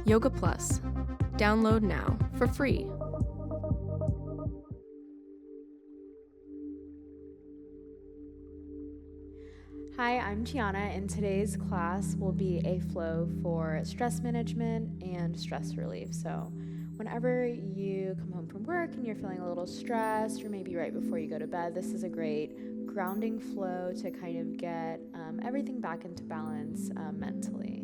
Yoga Plus. Download now for free. Hi, I'm Gianna, and today's class will be a flow for stress management and stress relief. So whenever you come home from work and you're feeling a little stressed, or maybe right before you go to bed, this is a great grounding flow to kind of get everything back into balance mentally.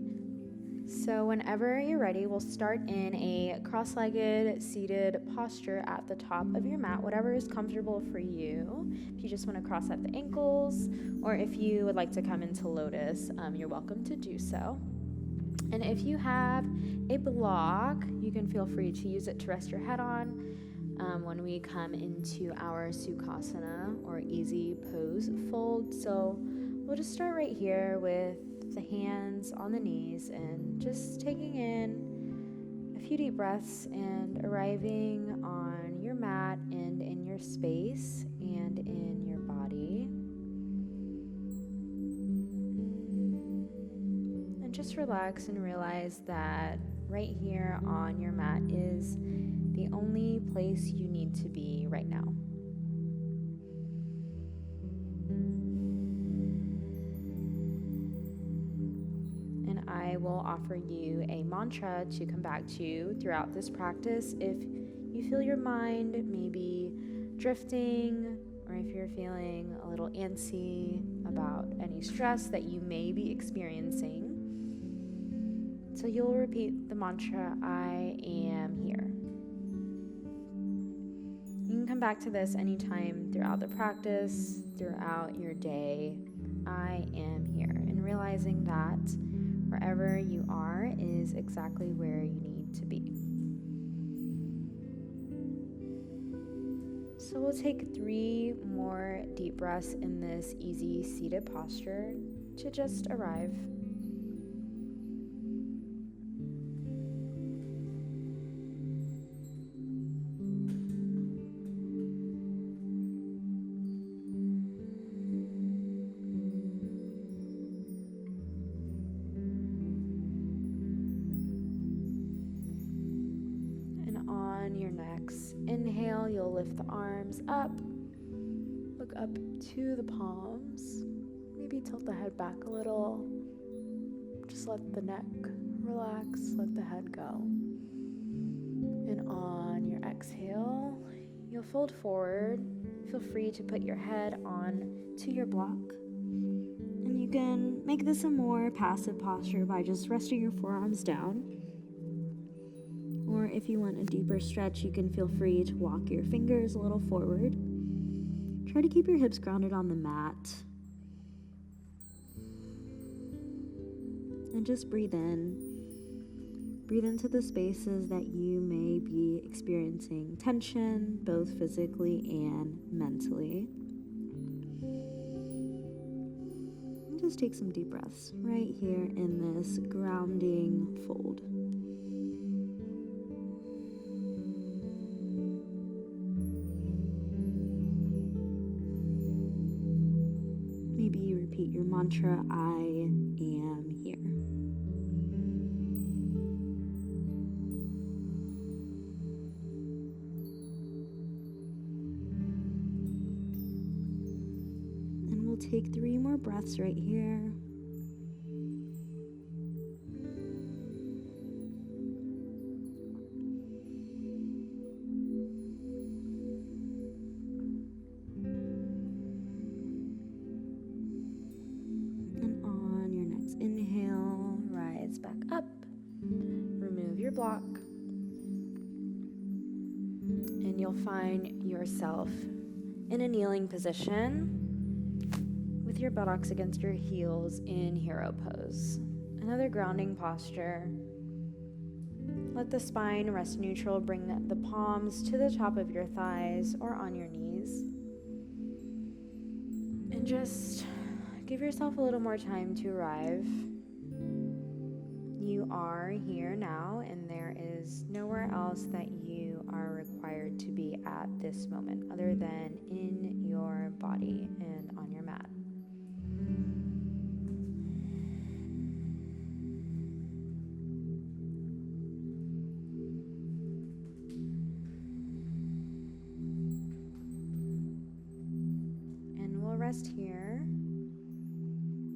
So whenever you're ready, we'll start in a cross-legged seated posture at the top of your mat, whatever is comfortable for you. If you just want to cross at the ankles, or if you would like to come into lotus, you're welcome to do so. And if you have a block, you can feel free to use it to rest your head on when we come into our Sukhasana, or easy pose fold. So we'll just start right here with the hands on the knees and just taking in a few deep breaths and arriving on your mat and in your space and in your body. And just relax and realize that right here on your mat is the only place you need to be right now. I will offer you a mantra to come back to throughout this practice if you feel your mind maybe drifting, or if you're feeling a little antsy about any stress that you may be experiencing. So you'll repeat the mantra, I am here. You can come back to this anytime throughout the practice, throughout your day. I am here. And realizing that wherever you are is exactly where you need to be. So we'll take 3 more deep breaths in this easy seated posture to just arrive. On your next inhale, you'll lift the arms up, look up to the palms, maybe tilt the head back a little, just let the neck relax, let the head go. And on your exhale, you'll fold forward. Feel free to put your head on to your block. And you can make this a more passive posture by just resting your forearms down. Or if you want a deeper stretch, you can feel free to walk your fingers a little forward. Try to keep your hips grounded on the mat. And just breathe in. Breathe into the spaces that you may be experiencing tension, both physically and mentally. And just take some deep breaths right here in this grounding fold. Maybe you repeat your mantra, I am here. And we'll take 3 more breaths right here. Inhale, rise back up, remove your block, and you'll find yourself in a kneeling position with your buttocks against your heels in hero pose. Another grounding posture. Let the spine rest neutral. Bring the palms to the top of your thighs or on your knees. And just give yourself a little more time to arrive. You are here now, and there is nowhere else that you are required to be at this moment other than in your body and on your mat. rest here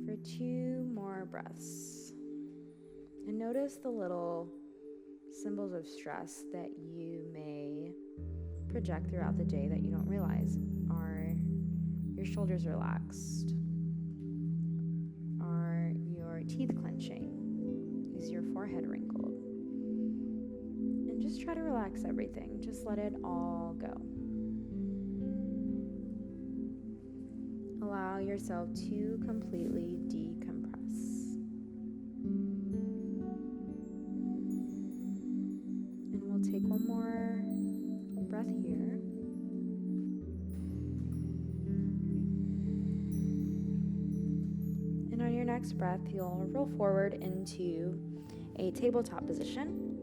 for 2 more breaths. And notice the little symbols of stress that you may project throughout the day that you don't realize. Are your shoulders relaxed? Are your teeth clenching? Is your forehead wrinkled? And just try to relax everything. Just let it all go. Allow yourself to completely decompress. And we'll take one more breath here. And on your next breath, you'll roll forward into a tabletop position,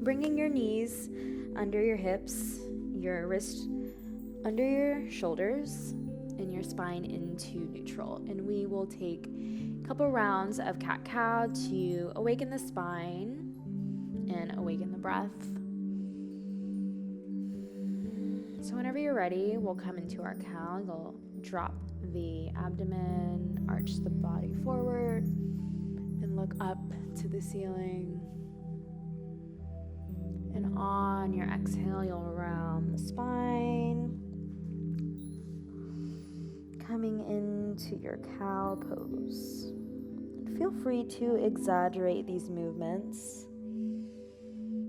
bringing your knees under your hips, your wrist under your shoulders, and your spine into neutral. And we will take a couple rounds of cat-cow to awaken the spine and awaken the breath. So whenever you're ready, we'll come into our cow. You'll drop the abdomen, arch the body forward, and look up to the ceiling. And on your exhale, you'll round the spine, coming into your cow pose. Feel free to exaggerate these movements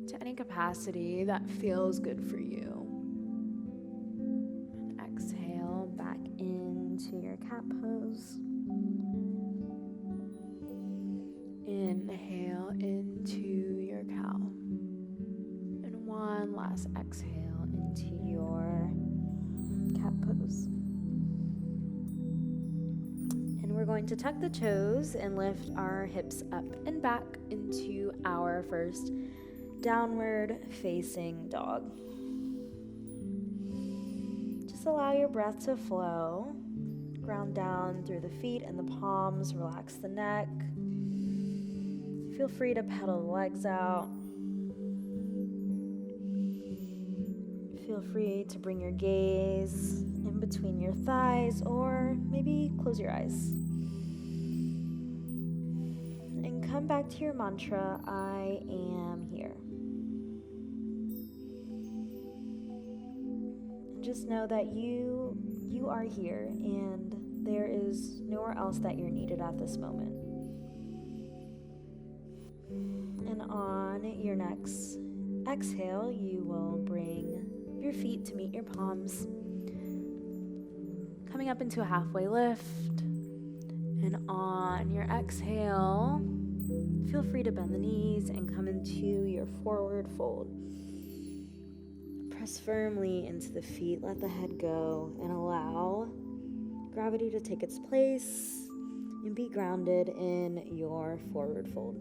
to any capacity that feels good for you. And exhale back into your cat pose. Inhale into your cow. And one last exhale into your cat pose. We're going to tuck the toes and lift our hips up and back into our first downward facing dog. Just allow your breath to flow. Ground down through the feet and the palms. Relax the neck. Feel free to pedal the legs out. Feel free to bring your gaze in between your thighs, or maybe close your eyes. And come back to your mantra, I am here. And just know that you are here, and there is nowhere else that you're needed at this moment. And on your next exhale, you will bring your feet to meet your palms, coming up into a halfway lift. And on your exhale, feel free to bend the knees and come into your forward fold. Press firmly into the feet, let the head go, and allow gravity to take its place and be grounded in your forward fold.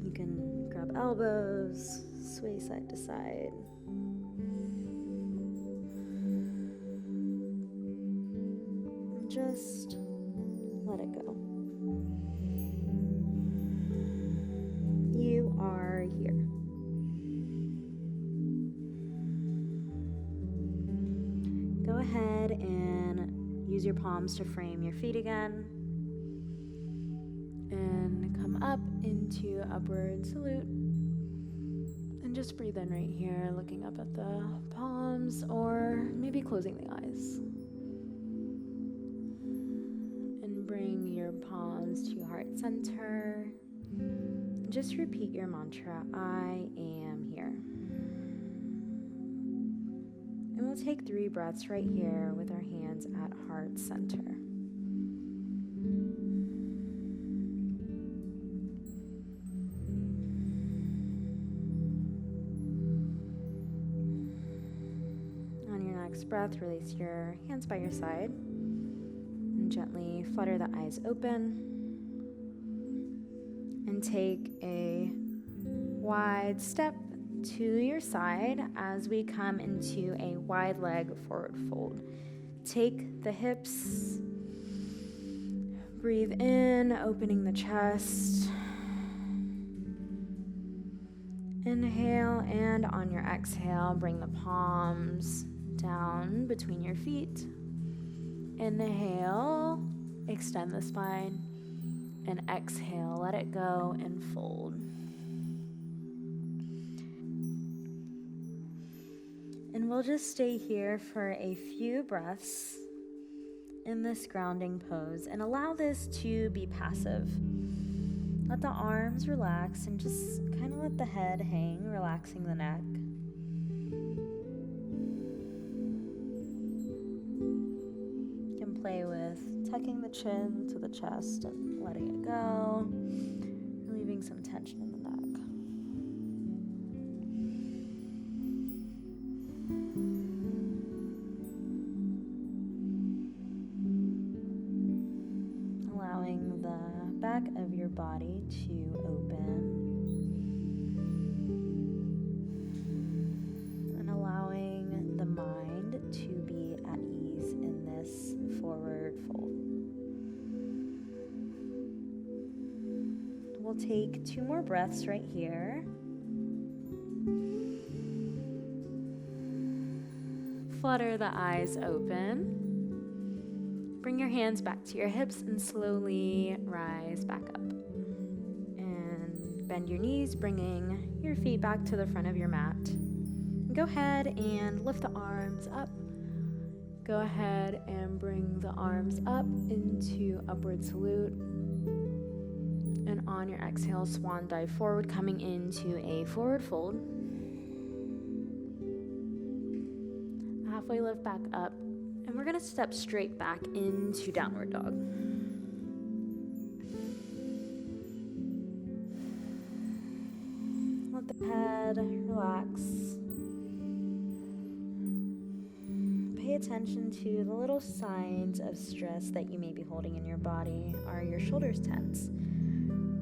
You can grab elbows, sway side to side. And just let it go. You are here. Go ahead and use your palms to frame your feet again. And come up into upward salute. And just breathe in right here, looking up at the palms, or maybe closing the eyes. And bring your palms to your heart center. Just repeat your mantra, I am here. And we'll take 3 breaths right here with our hands at heart center. Breath, release your hands by your side and gently flutter the eyes open, and take a wide step to your side as we come into a wide leg forward fold. Take the hips, breathe in, opening the chest. Inhale, and on your exhale, bring the palms down between your feet. Inhale, extend the spine, and exhale, let it go and fold. And we'll just stay here for a few breaths in this grounding pose and allow this to be passive. Let the arms relax and just kind of let the head hang, relaxing the neck. You can play with tucking the chin to the chest and letting it go, relieving some tension in the neck. Allowing the back of your body to open and allowing the mind to be at ease in this forward fold. We'll take 2 more breaths right here. Flutter the eyes open. Bring your hands back to your hips and slowly rise back up. And bend your knees, bringing your feet back to the front of your mat. Go ahead and lift the arms up. Go ahead and bring the arms up into upward salute. And on your exhale, swan dive forward, coming into a forward fold. Halfway lift back up. And we're going to step straight back into downward dog. Let the head relax. Pay attention to the little signs of stress that you may be holding in your body. Are your shoulders tense?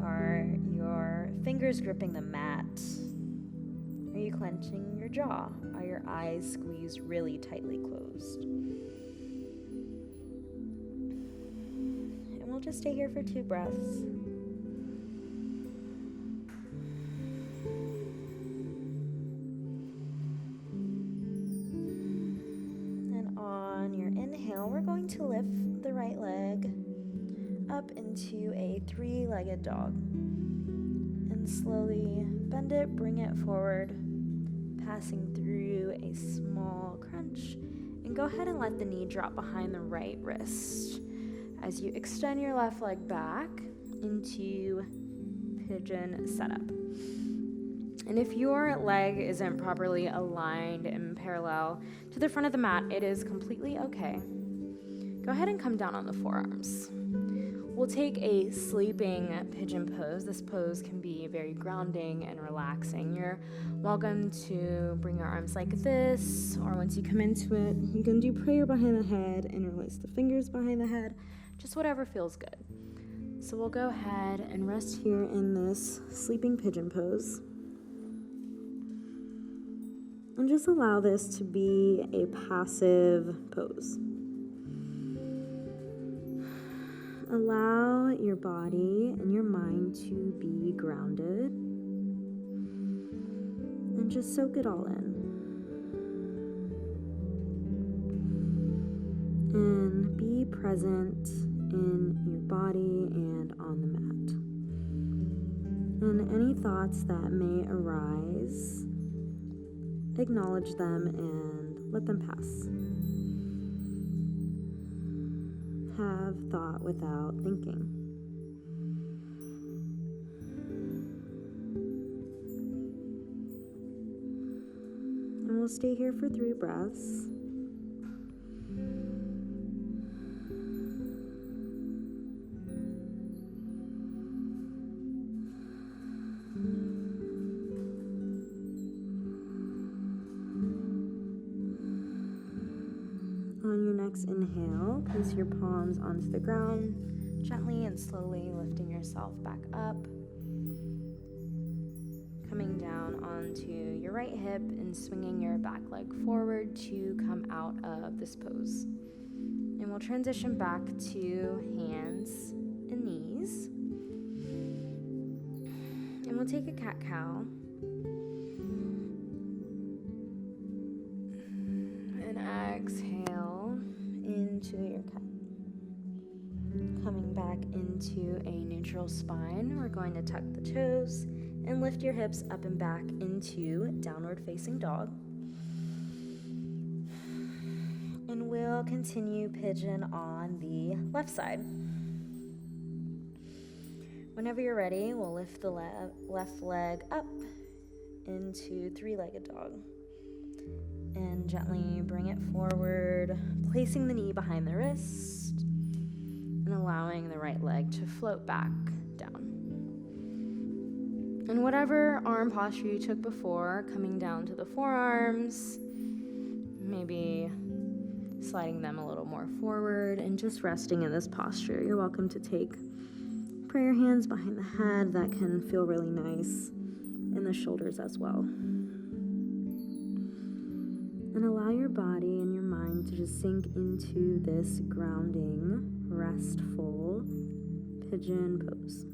Are your fingers gripping the mat? Are you clenching your jaw? Are your eyes squeezed really tightly closed? We'll just stay here for 2 breaths. And on your inhale, we're going to lift the right leg up into a 3-legged dog. And slowly bend it, bring it forward, passing through a small crunch. And go ahead and let the knee drop behind the right wrist as you extend your left leg back into pigeon setup. And if your leg isn't properly aligned and parallel to the front of the mat, it is completely okay. Go ahead and come down on the forearms. We'll take a sleeping pigeon pose. This pose can be very grounding and relaxing. You're welcome to bring your arms like this, or once you come into it, you can do prayer behind the head and release the fingers behind the head. Just whatever feels good. So we'll go ahead and rest here in this sleeping pigeon pose. And just allow this to be a passive pose. Allow your body and your mind to be grounded. And just soak it all in. And be present in your body and on the mat. And any thoughts that may arise, acknowledge them and let them pass. Have thought without thinking. And we'll stay here for 3 breaths. On your next inhale, place your palms onto the ground, gently and slowly lifting yourself back up. Coming down onto your right hip and swinging your back leg forward to come out of this pose. And we'll transition back to hands and knees. And we'll take a cat-cow. exhale into your cat. Coming back into a neutral spine, we're going to tuck the toes and lift your hips up and back into downward facing dog. And we'll continue pigeon on the left side. Whenever you're ready, we'll lift the left leg up into three-legged dog. And gently bring it forward, placing the knee behind the wrist and allowing the right leg to float back down. And whatever arm posture you took before, coming down to the forearms, maybe sliding them a little more forward and just resting in this posture. You're welcome to take prayer hands behind the head. That can feel really nice in the shoulders as well. And allow your body and your mind to just sink into this grounding, restful pigeon pose.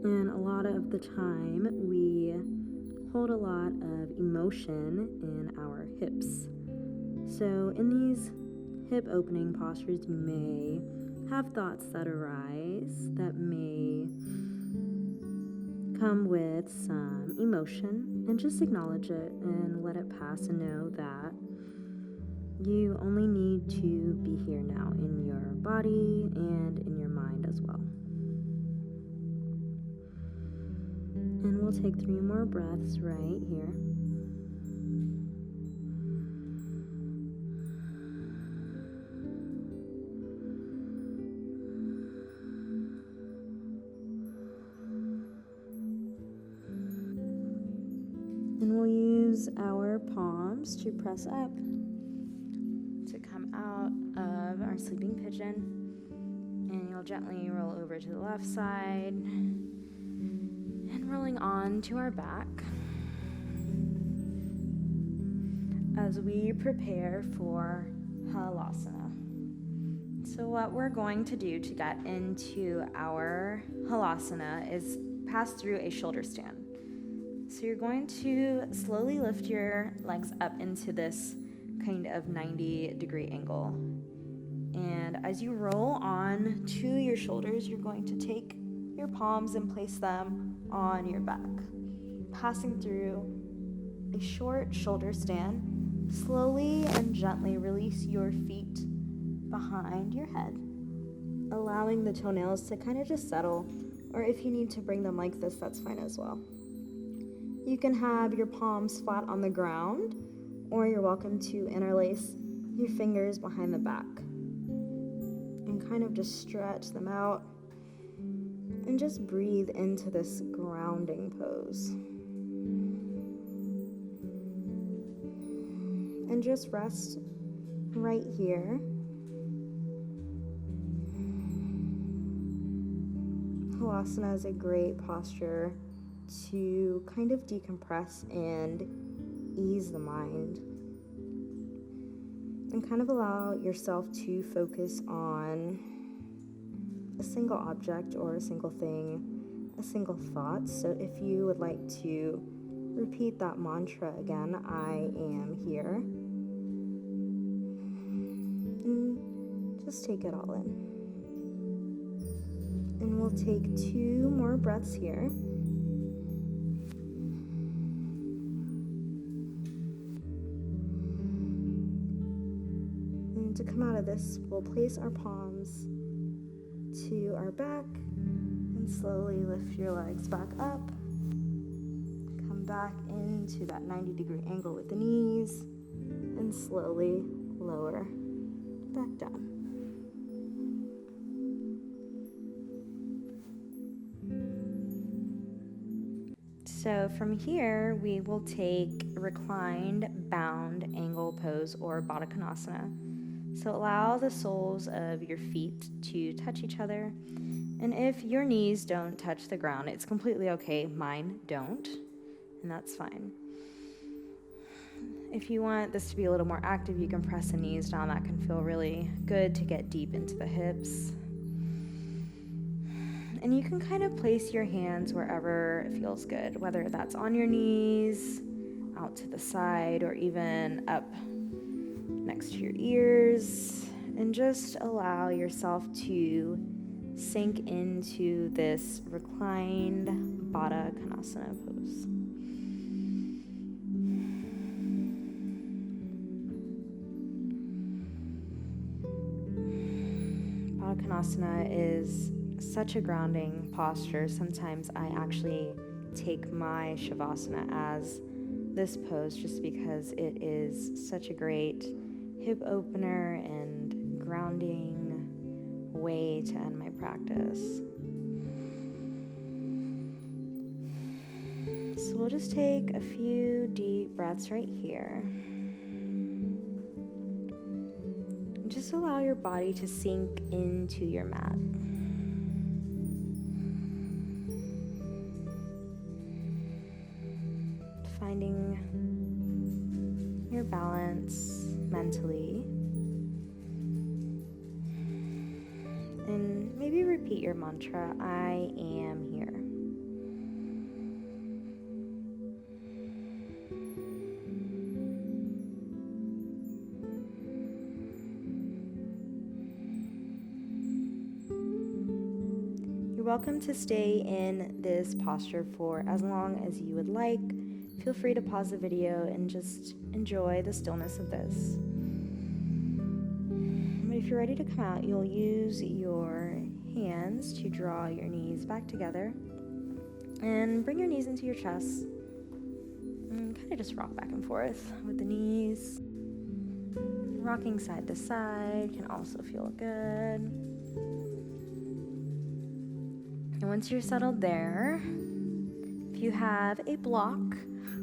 And a lot of the time, we hold a lot of emotion in our hips. So in these hip opening postures, you may have thoughts that arise that may come with some emotion, and just acknowledge it and let it pass and know that you only need to be here now in your body and in your mind as well. And we'll take 3 more breaths right here. And we'll use our palms to press up to come out of our sleeping pigeon. And you'll gently roll over to the left side and rolling on to our back as we prepare for Halasana. So what we're going to do to get into our Halasana is pass through a shoulder stand. So you're going to slowly lift your legs up into this kind of 90-degree angle. And as you roll on to your shoulders, you're going to take your palms and place them on your back, passing through a short shoulder stand. Slowly and gently release your feet behind your head, allowing the toenails to kind of just settle, or if you need to bring them like this, that's fine as well. You can have your palms flat on the ground, or you're welcome to interlace your fingers behind the back and kind of just stretch them out and just breathe into this grounding pose. And just rest right here. Halasana is a great posture to kind of decompress and ease the mind, and kind of allow yourself to focus on a single object or a single thing, a single thought. So if you would like to repeat that mantra again, I am here, and just take it all in. And we'll take 2 more breaths here. And to come out of this, we'll place our palms to our back and slowly lift your legs back up. Come back into that 90-degree angle with the knees and slowly lower back down. So from here, we will take reclined bound angle pose or Baddha Konasana. So allow the soles of your feet to touch each other. And if your knees don't touch the ground, it's completely okay. Mine don't, and that's fine. If you want this to be a little more active, you can press the knees down. That can feel really good to get deep into the hips. And you can kind of place your hands wherever it feels good, whether that's on your knees, out to the side or even up next to your ears, and just allow yourself to sink into this reclined Baddha Konasana pose. Baddha Konasana is such a grounding posture. Sometimes I actually take my Shavasana as this pose just because it is such a great hip opener and grounding way to end my practice. So we'll just take a few deep breaths right here. And just allow your body to sink into your mat. Finding your balance mentally. And maybe repeat your mantra, I am here. You're welcome to stay in this posture for as long as you would like. Feel free to pause the video and just enjoy the stillness of this. But if you're ready to come out, you'll use your hands to draw your knees back together and bring your knees into your chest and kind of just rock back and forth with the knees. Rocking side to side can also feel good. And once you're settled there, if you have a block,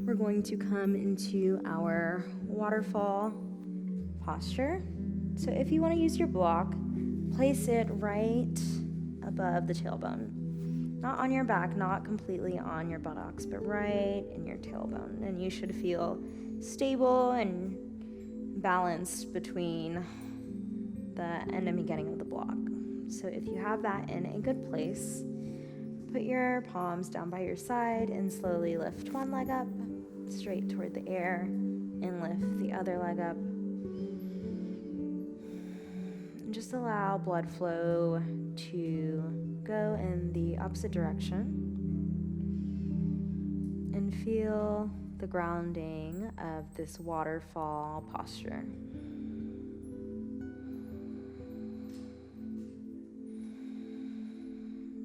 we're going to come into our waterfall posture. So if you want to use your block, place it right above the tailbone. Not on your back, not completely on your buttocks, but right in your tailbone. And you should feel stable and balanced between the end and beginning of the block. So if you have that in a good place, put your palms down by your side and slowly lift one leg up straight toward the air and lift the other leg up. And just allow blood flow to go in the opposite direction and feel the grounding of this waterfall posture.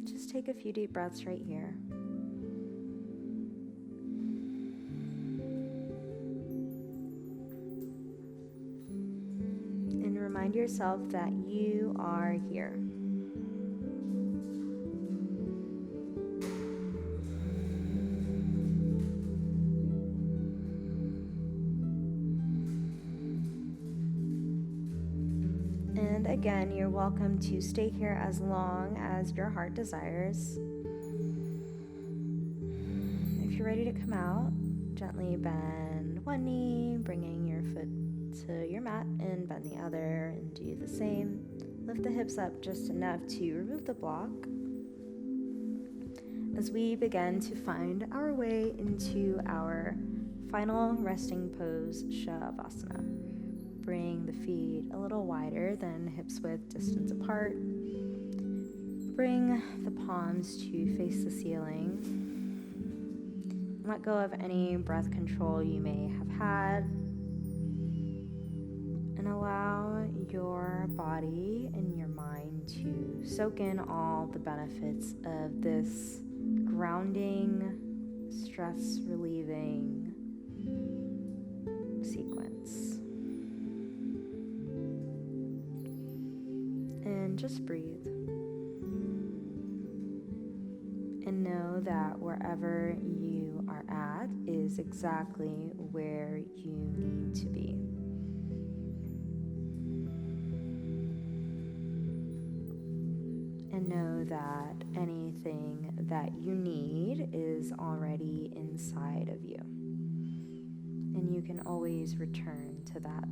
Just take a few deep breaths right here. And remind yourself that you are here. And again, you're welcome to stay here as long as your heart desires. If you're ready to come out, gently bend one knee, bringing your foot to your mat, and bend the other and do the same. Lift the hips up just enough to remove the block as we begin to find our way into our final resting pose, Shavasana. Bring the feet a little wider than hips width distance apart. Bring the palms to face the ceiling. Let go of any breath control you may have had. And allow your body and your mind to soak in all the benefits of this grounding, stress relieving sequence. And just breathe. And know that wherever you are at is exactly where you need to be. And know that anything that you need is already inside of you. And you can always return to that.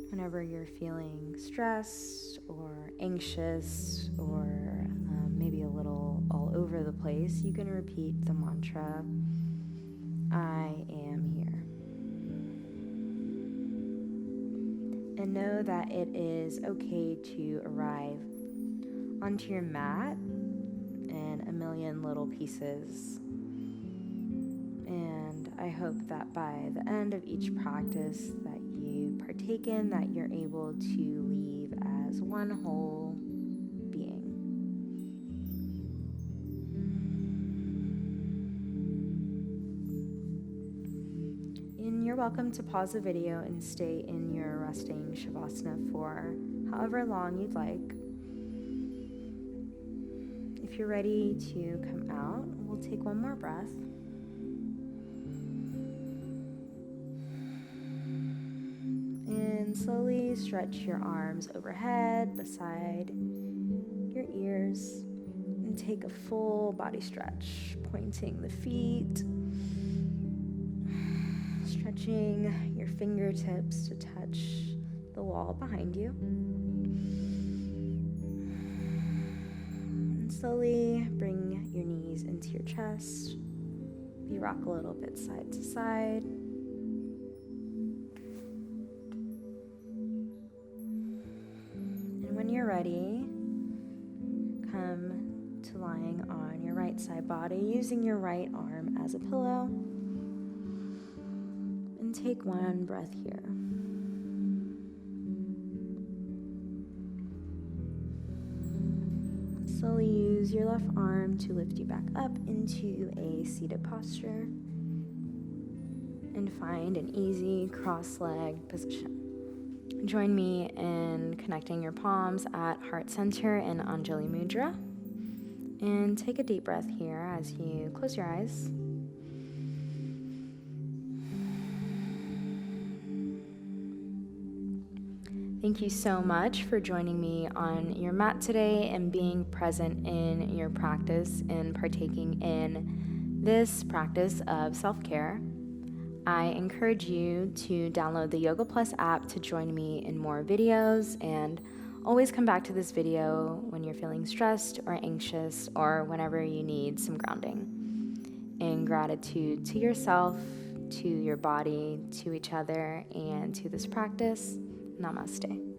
Whenever you're feeling stressed or anxious or maybe a little all over the place, you can repeat the mantra, I am here. And know that it is okay to arrive onto your mat in a million little pieces. And I hope that by the end of each practice that you partake in, that you're able to leave as one whole being. And you're welcome to pause the video and stay in your resting Shavasana for however long you'd like. If you're ready to come out, we'll take one more breath. And slowly stretch your arms overhead, beside your ears, and take a full body stretch, pointing the feet, stretching your fingertips to touch the wall behind you. And slowly bring your knees into your chest. You rock a little bit side to side. And when you're ready, come to lying on your right side body, using your right arm as a pillow. And take one breath here. Slowly use your left arm to lift you back up into a seated posture. And find an easy cross-legged position. Join me in connecting your palms at heart center in Anjali Mudra. And take a deep breath here as you close your eyes. Thank you so much for joining me on your mat today and being present in your practice and partaking in this practice of self-care. I encourage you to download the Yoga Plus app to join me in more videos, and always come back to this video when you're feeling stressed or anxious or whenever you need some grounding. In gratitude to yourself, to your body, to each other, and to this practice, namaste.